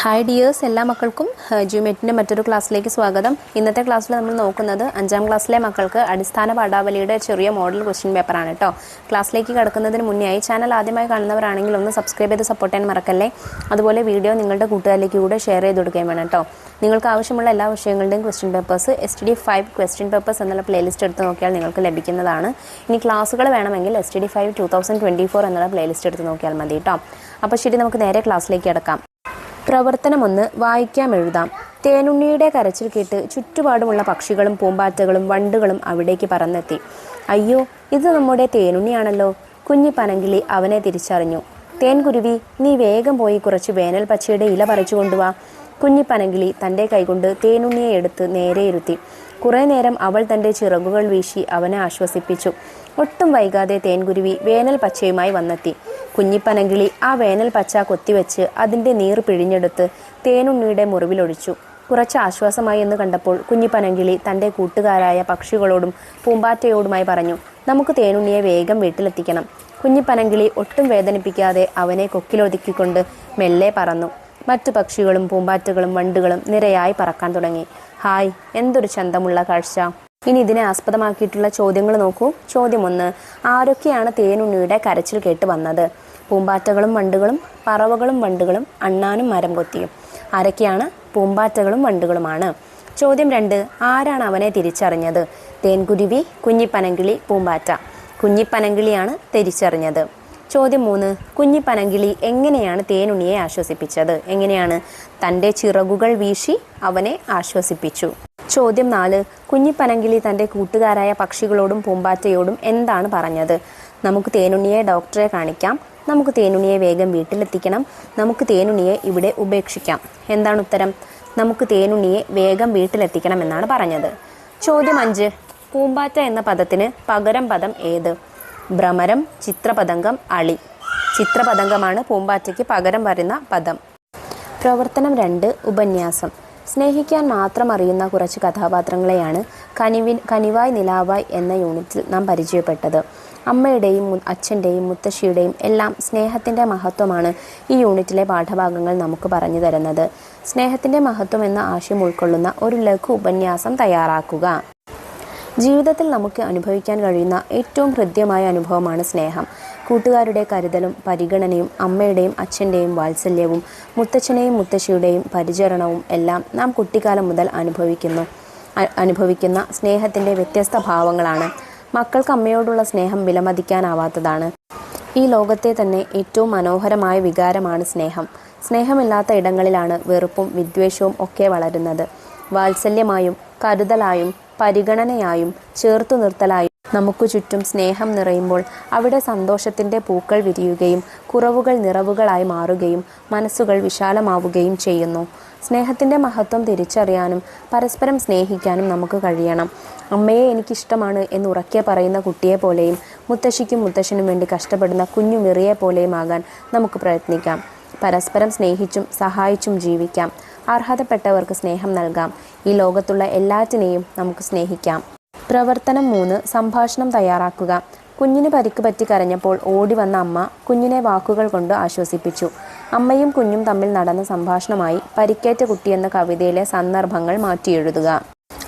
Hi dears, എല്ലാ മക്കൾക്കും ജിയോമെട്രിൻ്റെ മറ്റൊരു ക്ലാസ്സിലേക്ക് സ്വാഗതം. ഇന്നത്തെ ക്ലാസ്സിൽ നമ്മൾ നോക്കുന്നത് 5ാം ക്ലാസ്സിലെ മക്കൾക്ക് അടിസ്ഥാന പാഠാവലിയുടെ ചെറിയ മോഡൽ ക്വസ്റ്റ്യൻ പേപ്പറാണ് കേട്ടോ. ക്ലാസ്സിലേക്ക് കിടക്കുന്നതിന് മുന്നേയായി ചാനൽ ആദ്യമായി കാണുന്നവരാണെങ്കിൽ ഒന്ന് സബ്സ്ക്രൈബ് ചെയ്ത് സപ്പോർട്ട് ചെയ്യാൻ മറക്കല്ലേ. അതുപോലെ വീഡിയോ നിങ്ങളുടെ കൂട്ടുകാരിലേക്ക് കൂടെ ഷെയർ ചെയ്ത് കൊടുക്കുകയും വേണം കേട്ടോ. നിങ്ങൾക്ക് ആവശ്യമുള്ള എല്ലാ വിഷയങ്ങളുടെയും question papers STD5 question papers എന്നുള്ള പ്ലേലിസ്റ്റ് എടുത്ത് നോക്കിയാൽ നിങ്ങൾക്ക് ലഭിക്കുന്നതാണ്. ഇനി ക്ലാസ്സുകൾ വേണമെങ്കിൽ STD5 2024 എന്നുള്ള പ്ലേലിസ്റ്റ് എടുത്ത് നോക്കിയാൽ മതി കേട്ടോ. അപ്പോൾ ശരി, നമുക്ക് നേരെ ക്ലാസ്സിലേക്ക് കിടക്കാം. പ്രവർത്തനം 1, വായിക്കാം എഴുതാം. തേനുണ്ണിയുടെ കരച്ചിൽ കേട്ട് ചുറ്റുപാടുമുള്ള പക്ഷികളും പൂമ്പാറ്റകളും വണ്ടുകളും അവിടേക്ക് പറന്നെത്തി. അയ്യോ, ഇത് നമ്മുടെ തേനുണ്ണിയാണല്ലോ. കുഞ്ഞി പനങ്കിളി അവനെ തിരിച്ചറിഞ്ഞു. തേൻകുരുവി, നീ വേഗം പോയി കുറച്ച് വേനൽ പച്ചയുടെ ഇല പറിച്ചു കൊണ്ടുവാ. കുഞ്ഞി പനങ്കിളി തൻ്റെ കൈകൊണ്ട് തേനുണ്ണിയെ എടുത്ത് നേരെ ഇരുത്തി. കുറേ നേരം അവൾ തൻ്റെ ചിറകുകൾ വീശി അവനെ ആശ്വസിപ്പിച്ചു. ഒട്ടും വൈകാതെ തേൻകുരുവി വേനൽ പച്ചയുമായി വന്നെത്തി. കുഞ്ഞിപ്പനങ്കിളി ആ വേനൽ പച്ച കൊത്തിവെച്ച് അതിൻ്റെ നീർ പിഴിഞ്ഞെടുത്ത് തേനുണ്ണിയുടെ മുറിവിലൊഴിച്ചു. കുറച്ച് ആശ്വാസമായി എന്ന് കണ്ടപ്പോൾ കുഞ്ഞിപ്പനങ്കിളി തൻ്റെ കൂട്ടുകാരായ പക്ഷികളോടും പൂമ്പാറ്റയോടുമായി പറഞ്ഞു, നമുക്ക് തേനുണ്ണിയെ വേഗം വീട്ടിലെത്തിക്കണം. കുഞ്ഞിപ്പനങ്കിളി ഒട്ടും വേദനിപ്പിക്കാതെ അവനെ കൊക്കിലൊതുക്കിക്കൊണ്ട് മെല്ലെ പറന്നു. മറ്റു പക്ഷികളും പൂമ്പാറ്റകളും വണ്ടുകളും നിരയായി പറക്കാൻ തുടങ്ങി. ഹായ്, എന്തൊരു ചന്തമുള്ള കാഴ്ച. ഇനി ഇതിനെ ആസ്പദമാക്കിയിട്ടുള്ള ചോദ്യങ്ങൾ നോക്കൂ. ചോദ്യം 1, ആരൊക്കെയാണ് തേനുണ്ണിയുടെ കരച്ചിൽ കേട്ട് വന്നത്? പൂമ്പാറ്റകളും വണ്ടുകളും, പറവകളും വണ്ടുകളും, അണ്ണാനും മരം കൊത്തിയും. ആരൊക്കെയാണ്? പൂമ്പാറ്റകളും വണ്ടുകളുമാണ്. ചോദ്യം 2, ആരാണ് അവനെ തിരിച്ചറിഞ്ഞത്? തേൻകുരുവി, കുഞ്ഞിപ്പനങ്കിളി, പൂമ്പാറ്റ. കുഞ്ഞിപ്പനങ്കിളിയാണ് തിരിച്ചറിഞ്ഞത്. ചോദ്യം 3, കുഞ്ഞിപ്പനങ്കിളി എങ്ങനെയാണ് തേനുണ്ണിയെ ആശ്വസിപ്പിച്ചത്? എങ്ങനെയാണ്? തൻ്റെ ചിറകുകൾ വീശി അവനെ ആശ്വസിപ്പിച്ചു. ചോദ്യം 4, കുഞ്ഞിപ്പനങ്കിളി തൻ്റെ കൂട്ടുകാരായ പക്ഷികളോടും പൂമ്പാറ്റയോടും എന്താണ് പറഞ്ഞത്? നമുക്ക് തേനുണ്ണിയെ ഡോക്ടറെ കാണിക്കാം. നമുക്ക് തേനുണ്ണിയെ വേഗം വീട്ടിലെത്തിക്കണം. നമുക്ക് തേനുണ്ണിയെ ഇവിടെ ഉപേക്ഷിക്കാം. എന്താണ് ഉത്തരം? നമുക്ക് തേനുണ്ണിയെ വേഗം വീട്ടിലെത്തിക്കണം എന്നാണ് പറഞ്ഞത്. ചോദ്യം 5, പൂമ്പാറ്റ എന്ന പദത്തിന് പകരം പദം ഏത്? ഭ്രമരം, ചിത്രപതംഗം, അളി. ചിത്രപതംഗമാണ് പൂമ്പാറ്റയ്ക്ക് പകരം വരുന്ന പദം. പ്രവർത്തനം 2, ഉപന്യാസം. സ്നേഹിക്കാൻ മാത്രം അറിയുന്ന കുറച്ച് കഥാപാത്രങ്ങളെയാണ് കനിവായ് നിലാവായ് എന്ന യൂണിറ്റിൽ നാം പരിചയപ്പെട്ടത്. അമ്മയുടെയും അച്ഛൻ്റെയും മുത്തശ്ശിയുടെയും എല്ലാം സ്നേഹത്തിൻ്റെ മഹത്വമാണ് ഈ യൂണിറ്റിലെ പാഠഭാഗങ്ങൾ നമുക്ക് പറഞ്ഞു തരുന്നത്. സ്നേഹത്തിൻ്റെ മഹത്വം എന്ന ആശയം ഉൾക്കൊള്ളുന്ന ഒരു ലഘു ഉപന്യാസം തയ്യാറാക്കുക. ജീവിതത്തിൽ നമുക്ക് അനുഭവിക്കാൻ കഴിയുന്ന ഏറ്റവും ഹൃദ്യമായ അനുഭവമാണ് സ്നേഹം. കൂട്ടുകാരുടെ കരുതലും പരിഗണനയും അമ്മയുടെയും അച്ഛൻ്റെയും വാത്സല്യവും മുത്തച്ഛനെയും മുത്തശ്ശിയുടെയും പരിചരണവും എല്ലാം നാം കുട്ടിക്കാലം മുതൽ അനുഭവിക്കുന്ന സ്നേഹത്തിൻ്റെ വ്യത്യസ്ത ഭാവങ്ങളാണ്. മക്കൾക്ക് അമ്മയോടുള്ള സ്നേഹം വിലമതിക്കാനാവാത്തതാണ്. ഈ ലോകത്തെ തന്നെ ഏറ്റവും മനോഹരമായ വികാരമാണ് സ്നേഹം. സ്നേഹമില്ലാത്ത ഇടങ്ങളിലാണ് വെറുപ്പും വിദ്വേഷവും ഒക്കെ വളരുന്നത്. വാത്സല്യമായും കരുതലായും പരിഗണനയായും ചേർത്തു നിർത്തലായും നമുക്ക് ചുറ്റും സ്നേഹം നിറയുമ്പോൾ അവിടെ സന്തോഷത്തിൻ്റെ പൂക്കൾ വിരിയുകയും കുറവുകൾ നിറവുകളായി മാറുകയും മനസ്സുകൾ വിശാലമാവുകയും ചെയ്യുന്നു. സ്നേഹത്തിൻ്റെ മഹത്വം തിരിച്ചറിയാനും പരസ്പരം സ്നേഹിക്കാനും നമുക്ക് കഴിയണം. അമ്മയെ എനിക്കിഷ്ടമാണ് എന്ന് ഉറക്കെ പറയുന്ന കുട്ടിയെ പോലെയും മുത്തശ്ശിക്കും മുത്തശ്ശനും വേണ്ടി കഷ്ടപ്പെടുന്ന കുഞ്ഞു മിറിയെ പോലെയും ആകാൻ നമുക്ക് പ്രയത്നിക്കാം. പരസ്പരം സ്നേഹിച്ചും സഹായിച്ചും ജീവിക്കാം. അർഹതപ്പെട്ടവർക്ക് സ്നേഹം നൽകാം. ഈ ലോകത്തുള്ള എല്ലാറ്റിനെയും നമുക്ക് സ്നേഹിക്കാം. പ്രവർത്തനം 3, സംഭാഷണം തയ്യാറാക്കുക. കുഞ്ഞിന് പരിക്ക് പറ്റി കരഞ്ഞപ്പോൾ ഓടി വന്ന അമ്മ കുഞ്ഞിനെ വാക്കുകൾ കൊണ്ട് ആശ്വസിപ്പിച്ചു. അമ്മയും കുഞ്ഞും തമ്മിൽ നടന്ന സംഭാഷണമായി പരിക്കേറ്റ കുട്ടി എന്ന കവിതയിലെ സന്ദർഭങ്ങൾ മാറ്റിയെഴുതുക.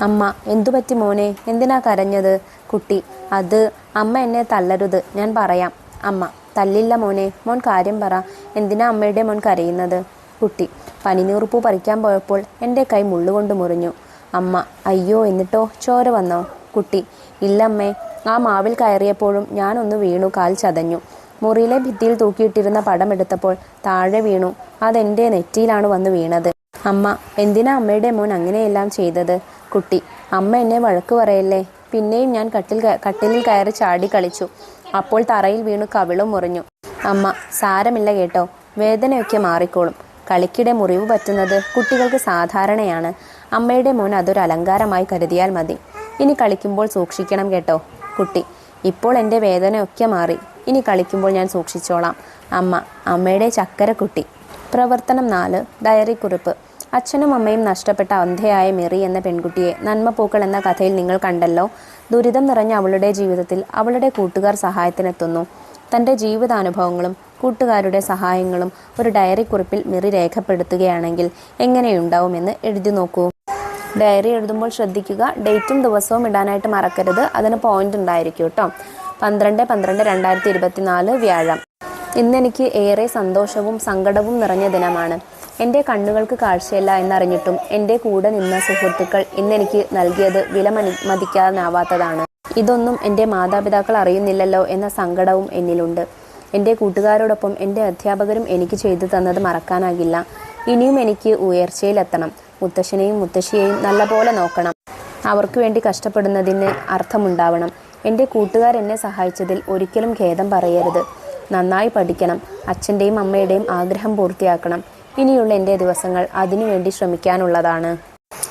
അമ്മ: എന്തുപറ്റി മോനെ, എന്തിനാ കരഞ്ഞത്? കുട്ടി: അത് അമ്മ എന്നെ തല്ലരുത്, ഞാൻ പറയാം. അമ്മ: തല്ലില്ല മോനെ, മോൻ കാര്യം പറ. എന്തിനാ അമ്മയുടെ മോൻ കരയുന്നത്? കുട്ടി: പനിനീർപ്പൂ പറിക്കാൻ പോയപ്പോൾ എൻ്റെ കൈ മുള്ളുകൊണ്ട് മുറിഞ്ഞു. അമ്മ: അയ്യോ, എന്നിട്ടോ? ചോര വന്നോ? കുട്ടി: ഇല്ലമ്മേ, ആ മാവിൽ കയറിയപ്പോഴും ഞാനൊന്ന് വീണു, കാൽ ചതഞ്ഞു. മുറിയിലെ ഭിത്തിയിൽ തൂക്കിയിട്ടിരുന്ന പടം എടുത്തപ്പോൾ താഴെ വീണു, അതെൻ്റെ നെറ്റിയിലാണ് വന്ന് വീണത്. അമ്മ: എന്തിനാ അമ്മയുടെ മോൻ അങ്ങനെയെല്ലാം ചെയ്തത്? കുട്ടി: അമ്മ എന്നെ വഴക്ക് പറയല്ലേ. പിന്നെയും ഞാൻ കട്ടിലിൽ കയറി ചാടി കളിച്ചു. അപ്പോൾ തറയിൽ വീണു കവിളും മുറിഞ്ഞു. അമ്മ: സാരമില്ല കേട്ടോ, വേദനയൊക്കെ മാറിക്കോളും. കളിക്കിടെ മുറിവ് പറ്റുന്നത് കുട്ടികൾക്ക് സാധാരണയാണ്. അമ്മയുടെ മോൻ അതൊരു അലങ്കാരമായി കരുതിയാൽ മതി. ഇനി കളിക്കുമ്പോൾ സൂക്ഷിക്കണം കേട്ടോ. കുട്ടി: ഇപ്പോൾ എൻ്റെ വേദനയൊക്കെ മാറി, ഇനി കളിക്കുമ്പോൾ ഞാൻ സൂക്ഷിച്ചോളാം. അമ്മ: അമ്മയുടെ ചക്കരക്കുട്ടി. പ്രവർത്തനം 4, ഡയറി കുറിപ്പ്. അച്ഛനും അമ്മയും നഷ്ടപ്പെട്ട അന്ധയായ മെറി എന്ന പെൺകുട്ടിയെ നന്മപ്പൂക്കൾ എന്ന കഥയിൽ നിങ്ങൾ കണ്ടല്ലോ. ദുരിതം നിറഞ്ഞ അവളുടെ ജീവിതത്തിൽ അവളുടെ കൂട്ടുകാർ സഹായത്തിനെത്തുന്നു. തൻ്റെ ജീവിതാനുഭവങ്ങളും കൂട്ടുകാരുടെ സഹായങ്ങളും ഒരു ഡയറി കുറിപ്പിൽ മിറി രേഖപ്പെടുത്തുകയാണെങ്കിൽ എങ്ങനെയുണ്ടാവുമെന്ന് എഴുതി നോക്കൂ. ഡയറി എഴുതുമ്പോൾ ശ്രദ്ധിക്കുക, ഡേറ്റും ദിവസവും ഇടാനായിട്ട് മറക്കരുത്. അതിന് പോയിന്റ് ഉണ്ടായിരിക്കും കേട്ടോ. 12/12/2024 വ്യാഴം. ഇന്നെനിക്ക് ഏറെ സന്തോഷവും സങ്കടവും നിറഞ്ഞ ദിനമാണ്. എൻ്റെ കണ്ണുകൾക്ക് കാഴ്ചയില്ല എന്നറിഞ്ഞിട്ടും എൻ്റെ കൂടെ നിന്ന സുഹൃത്തുക്കൾ ഇന്നെനിക്ക് നൽകിയത് മതിക്കാനാവാത്തതാണ്. ഇതൊന്നും എൻ്റെ മാതാപിതാക്കൾ അറിയുന്നില്ലല്ലോ എന്ന സങ്കടവും എന്നിലുണ്ട്. എൻ്റെ കൂട്ടുകാരോടൊപ്പം എൻ്റെ അധ്യാപകരും എനിക്ക് ചെയ്തു തന്നത് മറക്കാനാകില്ല. ഇനിയും എനിക്ക് ഉയർച്ചയിലെത്തണം. മുത്തശ്ശനെയും മുത്തശ്ശിയെയും നല്ലപോലെ നോക്കണം. അവർക്ക് വേണ്ടി കഷ്ടപ്പെടുന്നതിന് അർത്ഥമുണ്ടാവണം. എൻ്റെ കൂട്ടുകാരെന്നെ സഹായിച്ചതിൽ ഒരിക്കലും ഖേദം പറയരുത്. നന്നായി പഠിക്കണം. അച്ഛൻ്റെയും അമ്മയുടെയും ആഗ്രഹം പൂർത്തിയാക്കണം. ഇനിയുള്ള എൻ്റെ ദിവസങ്ങൾ അതിനുവേണ്ടി ശ്രമിക്കാനുള്ളതാണ്.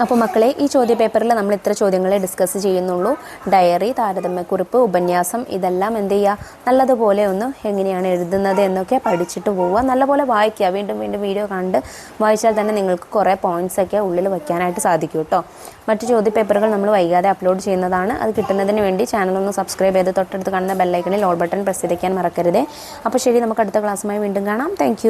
അപ്പോൾ മക്കളെ, ഈ ചോദ്യപേപ്പറിൽ നമ്മൾ ഇത്ര ചോദ്യങ്ങളെ ഡിസ്കസ് ചെയ്യുന്നുള്ളൂ. ഡയറി, താരതമ്യക്കുറിപ്പ്, ഉപന്യാസം ഇതെല്ലാം എന്ത് ചെയ്യുക, നല്ലതുപോലെ ഒന്ന് എങ്ങനെയാണ് എഴുതുന്നത് എന്നൊക്കെ പഠിച്ചിട്ട് പോവുക. നല്ലപോലെ വായിക്കുക. വീണ്ടും വീണ്ടും വീഡിയോ കണ്ട് വായിച്ചാൽ തന്നെ നിങ്ങൾക്ക് കുറേ പോയിൻറ്റ്സൊക്കെ ഉള്ളിൽ വയ്ക്കാനായിട്ട് സാധിക്കും കേട്ടോ. മറ്റ് ചോദ്യപേപ്പറുകൾ നമ്മൾ വൈകാതെ അപ്ലോഡ് ചെയ്യുന്നതാണ്. അത് കിട്ടുന്നതിന് വേണ്ടി ചാനൽ ഒന്ന് സബ്സ്ക്രൈബ് ചെയ്ത് തൊട്ടടുത്ത് കാണുന്ന ബെല്ലൈക്കണിൽ ഓൾ ബട്ടൺ പ്രസ് ചെയ്തേക്കാൻ മറക്കരുതേ. അപ്പോൾ ശരി, നമുക്ക് അടുത്ത ക്ലാസ്സുമായി വീണ്ടും കാണാം. താങ്ക്